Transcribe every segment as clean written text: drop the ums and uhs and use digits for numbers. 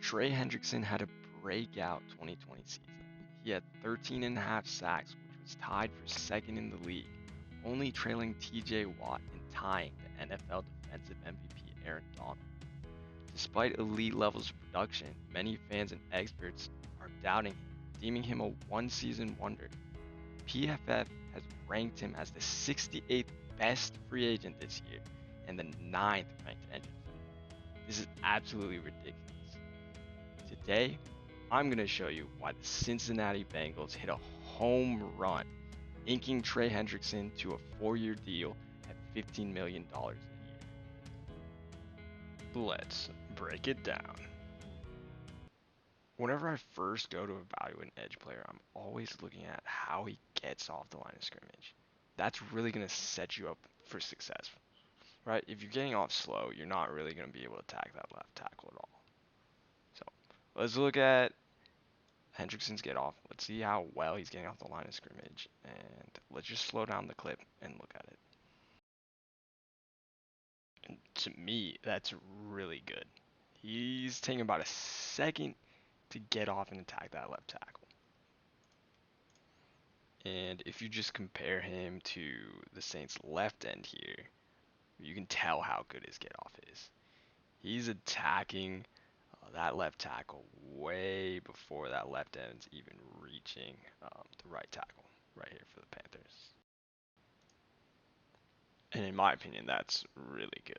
Trey Hendrickson had a breakout 2020 season. He had 13 and a half sacks, which was tied for second in the league, only trailing TJ Watt and tying the NFL Defensive MVP Aaron Donald. Despite elite levels of production, many fans and experts are doubting him, deeming him a one-season wonder. PFF has ranked him as the 68th best free agent this year and the 9th ranked entry. This is absolutely ridiculous. Today, I'm going to show you why the Cincinnati Bengals hit a home run, inking Trey Hendrickson to a 4-year deal at $15 million a year. Let's break it down. Whenever I first go to evaluate an edge player, I'm always looking at how he gets off the line of scrimmage. That's really going to set you up for success, right? If you're getting off slow, you're not really going to be able to attack that left tackle at all. So let's look at Hendrickson's get off. Let's see how well he's getting off the line of scrimmage. And let's just slow down the clip and look at it. And to me, that's really good. He's taking about a second to get off and attack that left tackle. And if you just compare him to the Saints left end here, you can tell how good his get off is. He's attacking that left tackle way before that left end's even reaching the right tackle right here for the Panthers. And in my opinion, that's really good.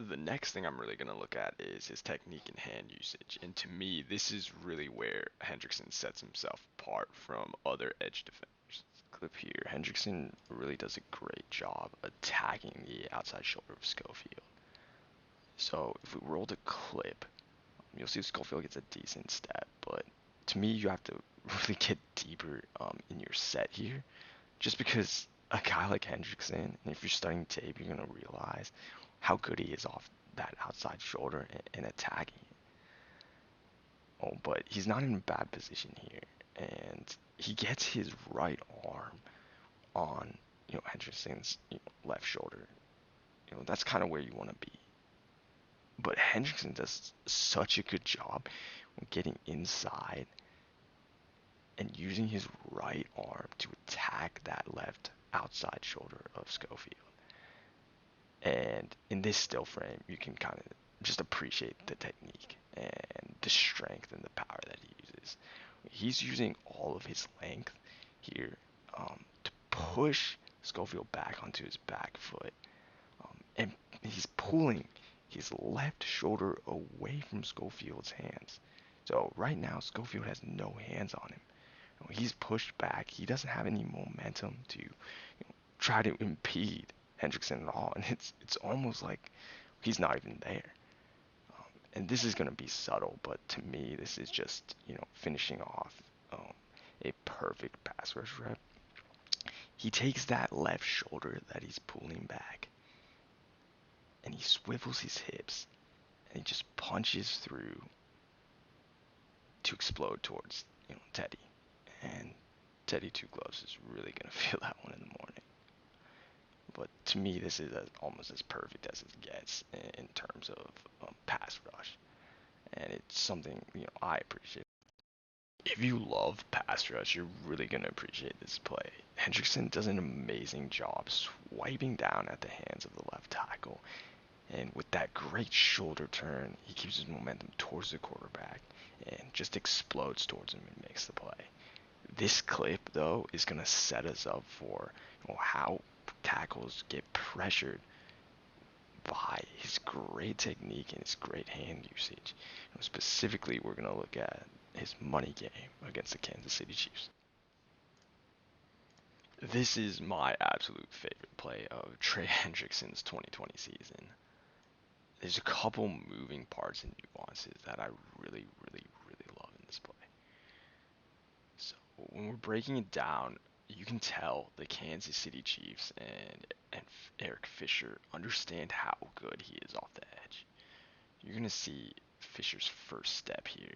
The next thing I'm really going to look at is his technique and hand usage. And to me, this is really where Hendrickson sets himself apart from other edge defenders. Clip here, Hendrickson really does a great job attacking the outside shoulder of Schofield. So if we roll the clip, you'll see Schofield gets a decent step, but to me, you have to really get deeper in your set here, just because a guy like Hendrickson, and if you're studying tape, you're going to realize how good he is off that outside shoulder and attacking it. Oh, but he's not in a bad position here, and he gets his right arm on Hendrickson's left shoulder. That's kind of where you want to be. But Hendrickson does such a good job getting inside and using his right arm to attack that left outside shoulder of Schofield. And in this still frame, you can kind of just appreciate the technique and the strength and the power that he uses. He's using all of his length here to push Schofield back onto his back foot. And he's pulling his left shoulder away from Schofield's hands. So right now, Schofield has no hands on him. He's pushed back. He doesn't have any momentum to try to impede Hendrickson at all, and it's almost like he's not even there. And this is going to be subtle, but to me, this is just finishing off a perfect pass rush rep. He takes that left shoulder that he's pulling back, and he swivels his hips, and he just punches through to explode towards Teddy. And Teddy Two Gloves is really going to feel that one in the morning. But to me, this is almost as perfect as it gets in terms of pass rush. And it's something I appreciate. If you love pass rush, you're really going to appreciate this play. Hendrickson does an amazing job swiping down at the hands of the left tackle. And with that great shoulder turn, he keeps his momentum towards the quarterback and just explodes towards him and makes the play. This clip, though, is going to set us up for how tackles get pressured by his great technique and his great hand usage. Specifically, we're going to look at his money game against the Kansas City Chiefs. This is my absolute favorite play of Trey Hendrickson's 2020 season. There's a couple moving parts and nuances that I really, really, really love in this play. So when we're breaking it down, you can tell the Kansas City Chiefs and Eric Fisher understand how good he is off the edge. You're going to see Fisher's first step here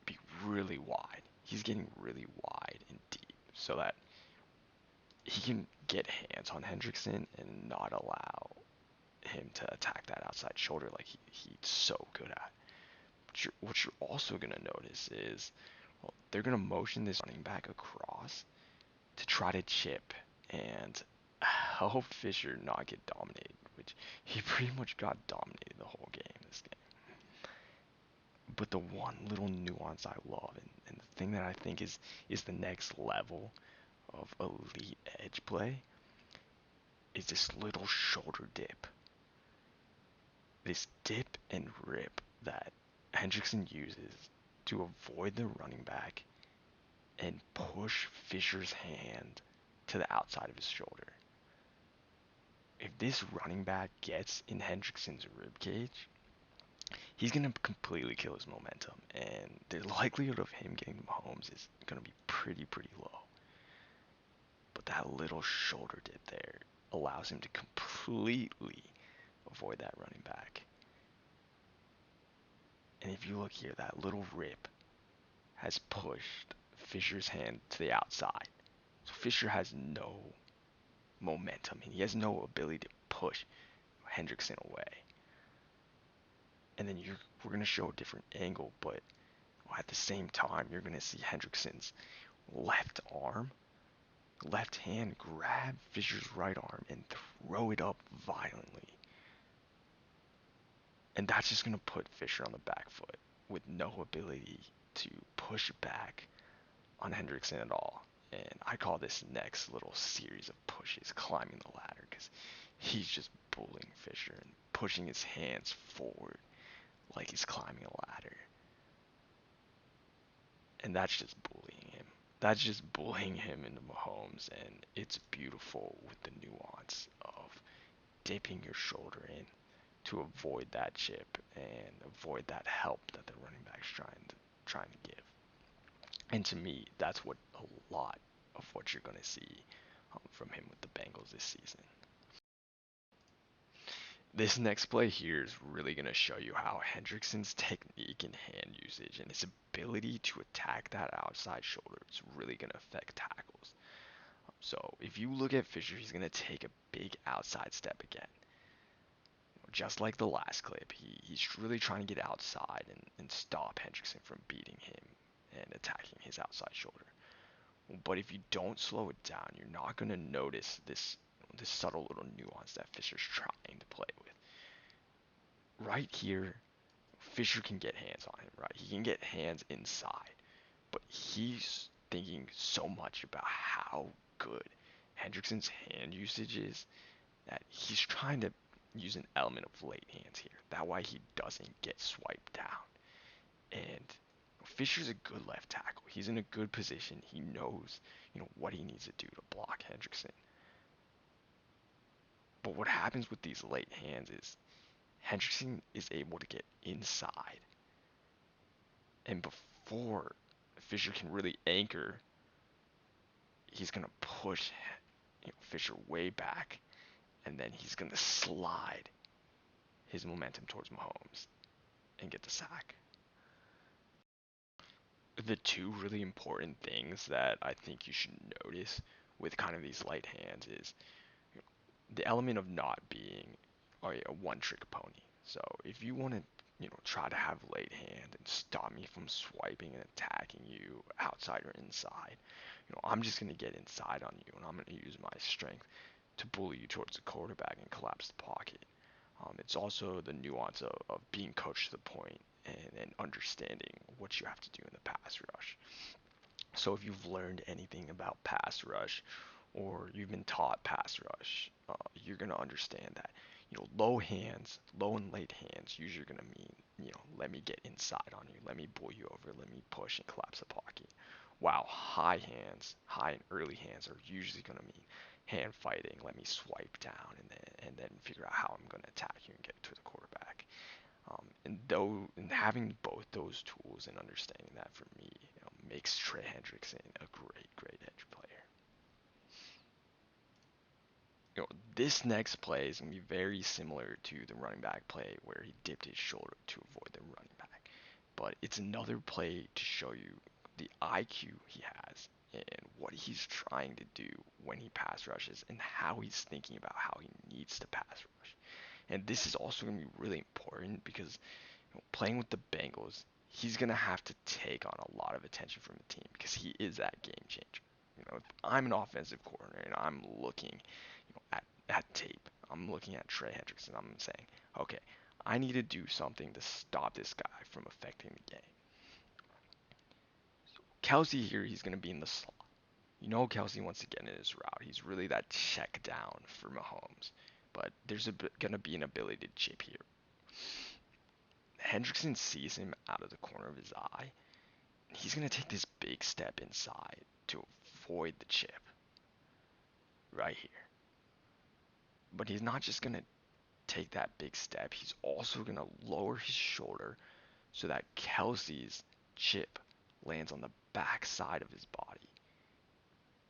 be really wide. He's getting really wide and deep so that he can get hands on Hendrickson and not allow him to attack that outside outside shoulder like he's so good at. What you're also going to notice is, well, they're going to motion this running back across to try to chip and help Fisher not get dominated, which he pretty much got dominated the whole game this game. But the one little nuance I love, and the thing that I think is the next level of elite edge play, is this little shoulder dip. This dip and rip that Hendrickson uses to avoid the running back and push Fisher's hand to the outside of his shoulder. If this running back gets in Hendrickson's rib cage, he's going to completely kill his momentum, and the likelihood of him getting Mahomes is going to be pretty low. But that little shoulder dip there allows him to completely avoid that running back. And if you look here, that little rip has pushed Fisher's hand to the outside. So Fisher has no momentum, and he has no ability to push Hendrickson away. And then we're going to show a different angle, but at the same time, you're going to see Hendrickson's left hand grab Fisher's right arm and throw it up violently. And that's just going to put Fisher on the back foot with no ability to push back on Hendrickson at all. And I call this next little series of pushes climbing the ladder, because he's just bullying Fisher and pushing his hands forward like he's climbing a ladder. And that's just bullying him. That's just bullying him into Mahomes, and it's beautiful with the nuance of dipping your shoulder in to avoid that chip and avoid that help that the running back's trying to give. And to me, that's what a lot of what you're going to see from him with the Bengals this season. This next play here is really going to show you how Hendrickson's technique and hand usage and his ability to attack that outside shoulder is really going to affect tackles. So if you look at Fisher, he's going to take a big outside step again. Just like the last clip, he's really trying to get outside and stop Hendrickson from beating him and attacking his outside shoulder. But if you don't slow it down, you're not going to notice this subtle little nuance that Fisher's trying to play with. Right here, Fisher can get hands on him, right? He can get hands inside, but he's thinking so much about how good Hendrickson's hand usage is that he's trying to use an element of late hands here. That way he doesn't get swiped down. And Fisher's a good left tackle. He's in a good position. He knows, what he needs to do to block Hendrickson. But what happens with these late hands is Hendrickson is able to get inside. And before Fisher can really anchor, he's going to push Fisher way back, and then he's going to slide his momentum towards Mahomes and get the sack. The two really important things that I think you should notice with kind of these light hands is the element of not being a one-trick pony. So if you want to, try to have late hand and stop me from swiping and attacking you outside or inside, I'm just going to get inside on you, and I'm going to use my strength to bully you towards the quarterback and collapse the pocket. It's also the nuance of being coached to the point and understanding what you have to do in the pass rush. So if you've learned anything about pass rush, or you've been taught pass rush, you're going to understand that, low and late hands usually going to mean, let me get inside on you, let me pull you over, let me push and collapse the pocket. While high and early hands are usually going to mean hand fighting, let me swipe down and then figure out how I'm going to attack you and get to the quarterback. And having both those tools and understanding that, for me, makes Trey Hendrickson a great edge player. This next play is going to be very similar to the running back play where he dipped his shoulder to avoid the running back. But it's another play to show you the IQ he has and what he's trying to do when he pass rushes and how he's thinking about how he needs to pass rush. And this is also going to be really important because playing with the Bengals, he's going to have to take on a lot of attention from the team because he is that game changer. If I'm an offensive coordinator and I'm looking, at tape, I'm looking at Trey Hendrickson, I'm saying, okay, I need to do something to stop this guy from affecting the game. Kelsey here, he's going to be in the slot. Kelsey wants to get in his route. He's really that check down for Mahomes. But there's going to be an ability to chip here. Hendrickson sees him out of the corner of his eye. He's going to take this big step inside to avoid the chip right here. But he's not just going to take that big step. He's also going to lower his shoulder so that Kelsey's chip lands on the back side of his body.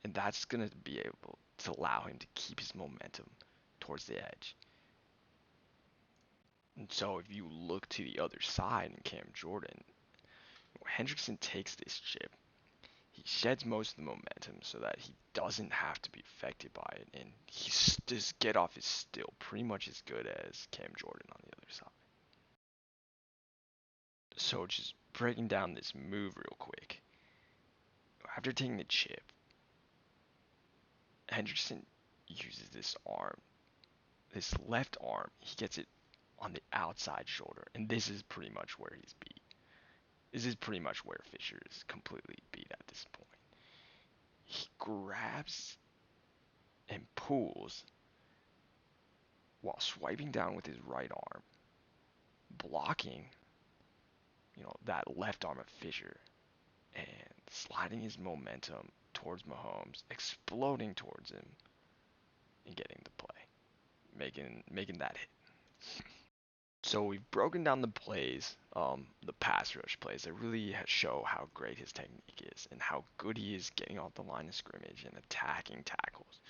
And that's going to be able to allow him to keep his momentum towards the edge. And so if you look to the other side in Cam Jordan, Hendrickson takes this chip. He sheds most of the momentum so that he doesn't have to be affected by it. And his get off is still pretty much as good as Cam Jordan on the other side. So just breaking down this move real quick. After taking the chip, Hendrickson uses this left arm. He gets it on the outside shoulder, and this is pretty much where he's beat. This is pretty much where Fisher is completely beat at this point. He grabs and pulls while swiping down with his right arm, blocking, that left arm of Fisher, and sliding his momentum towards Mahomes, exploding towards him, and getting the play, making that hit. So we've broken down the plays, the pass rush plays that really show how great his technique is and how good he is getting off the line of scrimmage and attacking tackles.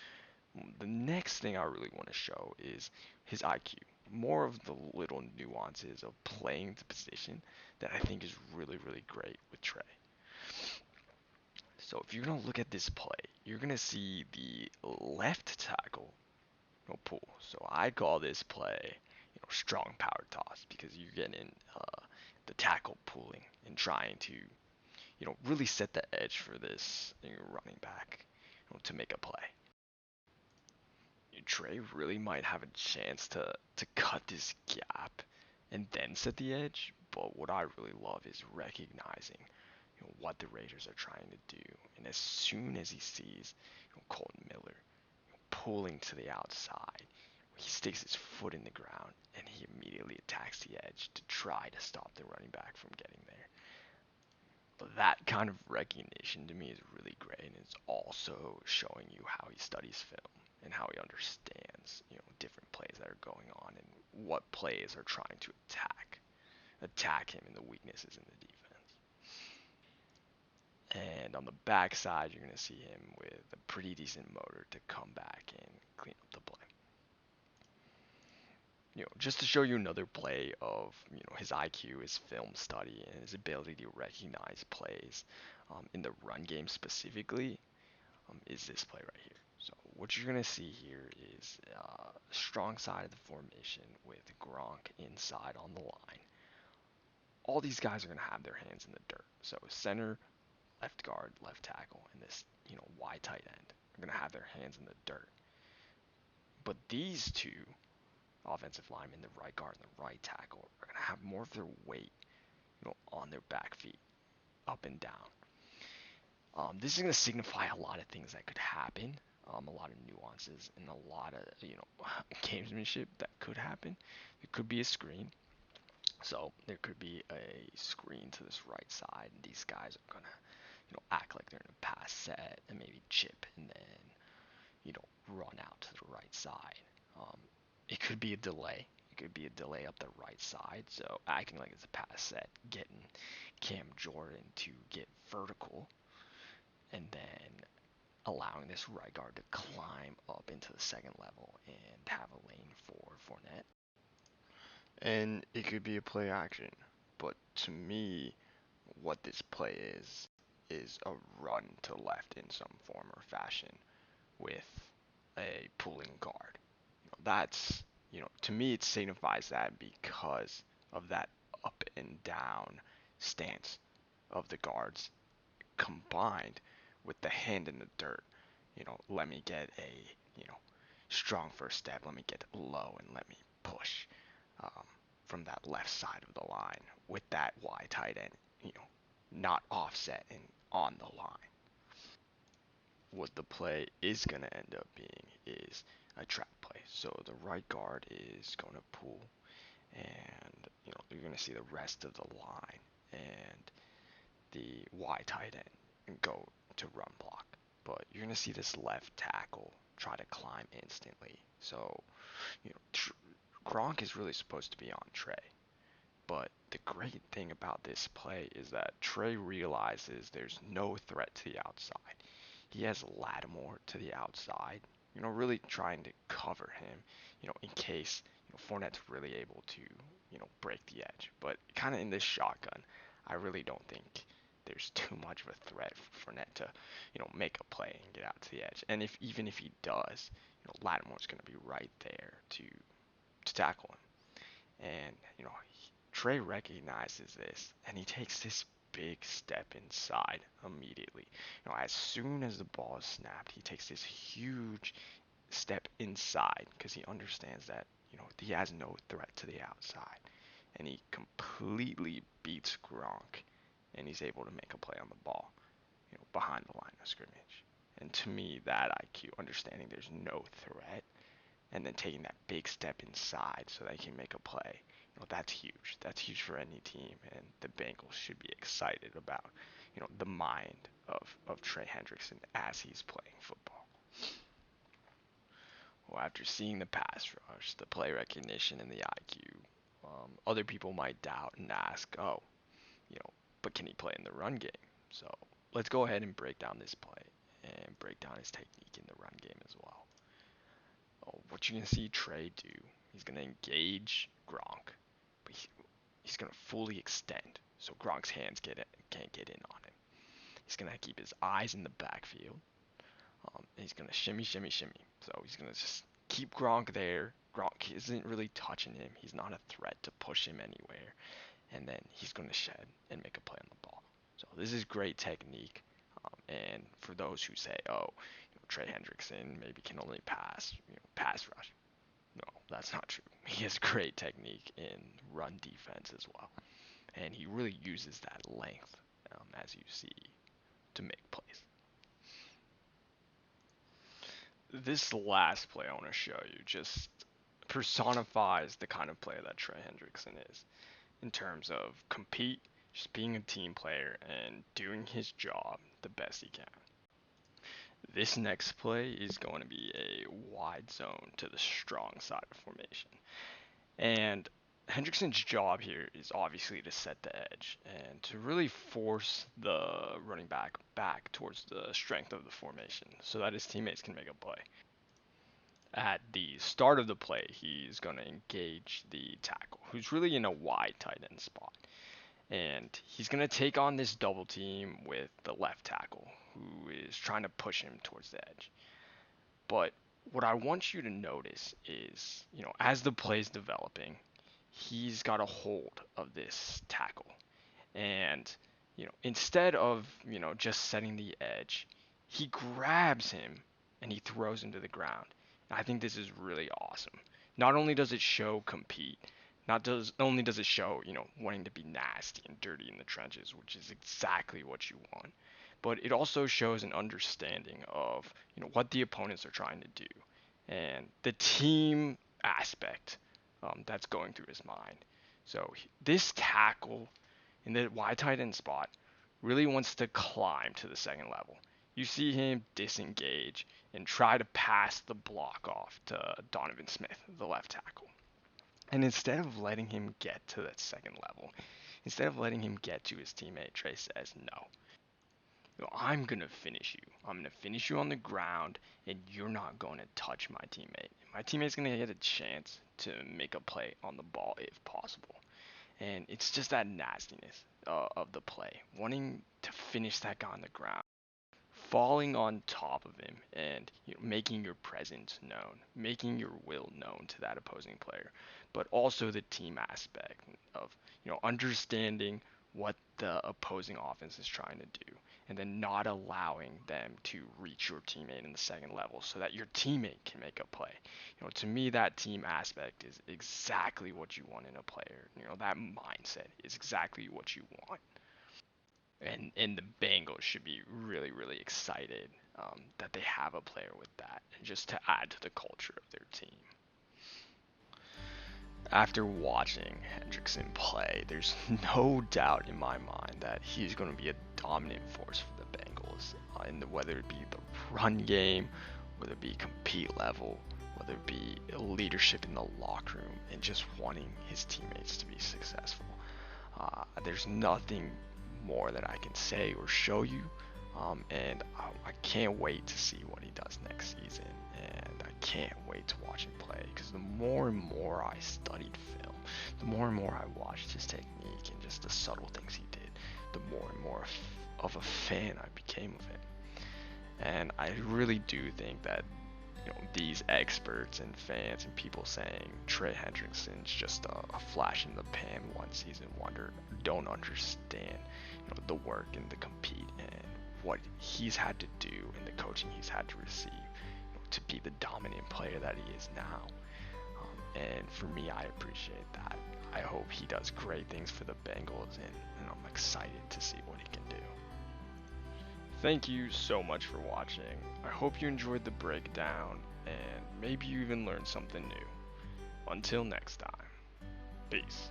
The next thing I really want to show is his IQ. More of the little nuances of playing the position that I think is really, really great with Trey. So if you're going to look at this play, you're going to see the left tackle pull. So I call this play strong power toss because you're getting the tackle pulling and trying to really set the edge for this running back to make a play. Trey really might have a chance to cut this gap and then set the edge, but what I really love is recognizing what the Raiders are trying to do, and as soon as he sees Colton Miller pulling to the outside, he sticks his foot in the ground and he immediately attacks the edge to try to stop the running back from getting there. But that kind of recognition to me is really great, and it's also showing you how he studies film and how he understands, different plays that are going on and what plays are trying to attack him and the weaknesses in the defense. And on the backside, you're going to see him with a pretty decent motor to come back and clean up the play. Just to show you another play of, his IQ, his film study, and his ability to recognize plays in the run game specifically, is this play right here. So what you're going to see here is a strong side of the formation with Gronk inside on the line. All these guys are going to have their hands in the dirt. So center, left guard, left tackle, and this, wide tight end are going to have their hands in the dirt. But these two offensive linemen, the right guard and the right tackle, are going to have more of their weight, on their back feet, up and down. This is going to signify a lot of things that could happen, a lot of nuances, and a lot of, gamesmanship that could happen. It could be a screen. So there could be a screen to this right side, and these guys are going to, act like they're in a pass set and maybe chip and then, run out to the right side. It could be a delay. It could be a delay up the right side. So acting like it's a pass set, getting Cam Jordan to get vertical, and then allowing this right guard to climb up into the second level and have a lane for Fournette. And it could be a play action. But to me, what this play is a run to left in some form or fashion with a pulling guard. That's To me, it signifies that because of that up and down stance of the guards combined with the hand in the dirt. Let me get a, you know, strong first step. Let me get low and let me push um, from that left side of the line with that wide tight end, you know, not offset and on the line. What the play is going to end up being is a trap play. So the right guard is going to pull, and you're going to see the rest of the line and the wide tight end and go to run block. But you're going to see this left tackle try to climb instantly. So Gronk is really supposed to be on Trey. But the great thing about this play is that Trey realizes there's no threat to the outside. He has Lattimore to the outside, really trying to cover him, in case, Fournette's really able to, break the edge. But kind of in this shotgun, I really don't think there's too much of a threat for Fournette to, make a play and get out to the edge. And even if he does, Lattimore's going to be right there to tackle him. And, Trey recognizes this and he takes this big step inside immediately. As soon as the ball is snapped, he takes this huge step inside because he understands that, he has no threat to the outside. And he completely beats Gronk and he's able to make a play on the ball, behind the line of scrimmage. And to me, that IQ, understanding there's no threat, and then taking that big step inside so they can make a play. That's huge. That's huge for any team, and the Bengals should be excited about, the mind of Trey Hendrickson as he's playing football. Well, after seeing the pass rush, the play recognition, and the IQ, other people might doubt and ask, oh, you know, but can he play in the run game? So let's go ahead and break down this play and break down his technique in the run game as well. What you're going to see Trey do, he's going to engage Gronk, but he's going to fully extend so Gronk's hands can't get in on him. He's going to keep his eyes in the backfield. He's going to shimmy, shimmy, shimmy. So he's going to just keep Gronk there. Gronk isn't really touching him. He's not a threat to push him anywhere. And then he's going to shed and make a play on the ball. So this is great technique. And for those who say, oh, Trey Hendrickson maybe can only pass rush. No, that's not true. He has great technique in run defense as well. And he really uses that length, as you see, to make plays. This last play I want to show you just personifies the kind of player that Trey Hendrickson is in terms of compete, just being a team player, and doing his job the best he can. This next play is going to be a wide zone to the strong side of formation. And Hendrickson's job here is obviously to set the edge and to really force the running back towards the strength of the formation so that his teammates can make a play. At the start of the play, he's going to engage the tackle, who's really in a wide tight end spot. And he's going to take on this double team with the left tackle, who is trying to push him towards the edge. But what I want you to notice is, as the play's developing, he's got a hold of this tackle. And, instead of, just setting the edge, he grabs him and he throws him to the ground. And I think this is really awesome. Not only does it show compete, not does only does it show, wanting to be nasty and dirty in the trenches, which is exactly what you want, but it also shows an understanding of, what the opponents are trying to do and the team aspect that's going through his mind. So this tackle in the wide tight end spot really wants to climb to the second level. You see him disengage and try to pass the block off to Donovan Smith, the left tackle. And instead of letting him get to that second level, instead of letting him get to his teammate, Trey says, no. I'm going to finish you. I'm going to finish you on the ground, and you're not going to touch my teammate. My teammate's going to get a chance to make a play on the ball if possible. And it's just that nastiness of the play, wanting to finish that guy on the ground, falling on top of him and making your presence known, making your will known to that opposing player, but also the team aspect of understanding what the opposing offense is trying to do, and then not allowing them to reach your teammate in the second level so that your teammate can make a play. To me, that team aspect is exactly what you want in a player. That mindset is exactly what you want. And the Bengals should be really, really excited that they have a player with that, and just to add to the culture of their team. After watching Hendrickson play, there's no doubt in my mind that he's going to be a dominant force for the Bengals, whether it be the run game, whether it be compete level, whether it be leadership in the locker room, and just wanting his teammates to be successful. There's nothing more that I can say or show you, and I can't wait to see what he does next season, and I can't wait to watch him play, because the more and more I studied film, the more and more I watched his technique and just the subtle things he did, the more and more of a fan I became of him. And I really do think that these experts and fans and people saying Trey Hendrickson's just a flash in the pan one season wonder don't understand the work and the compete and what he's had to do and the coaching he's had to receive to be the dominant player that he is now. And for me, I appreciate that. I hope he does great things for the Bengals, and I'm excited to see what he can do. Thank you so much for watching. I hope you enjoyed the breakdown, and maybe you even learned something new. Until next time, peace.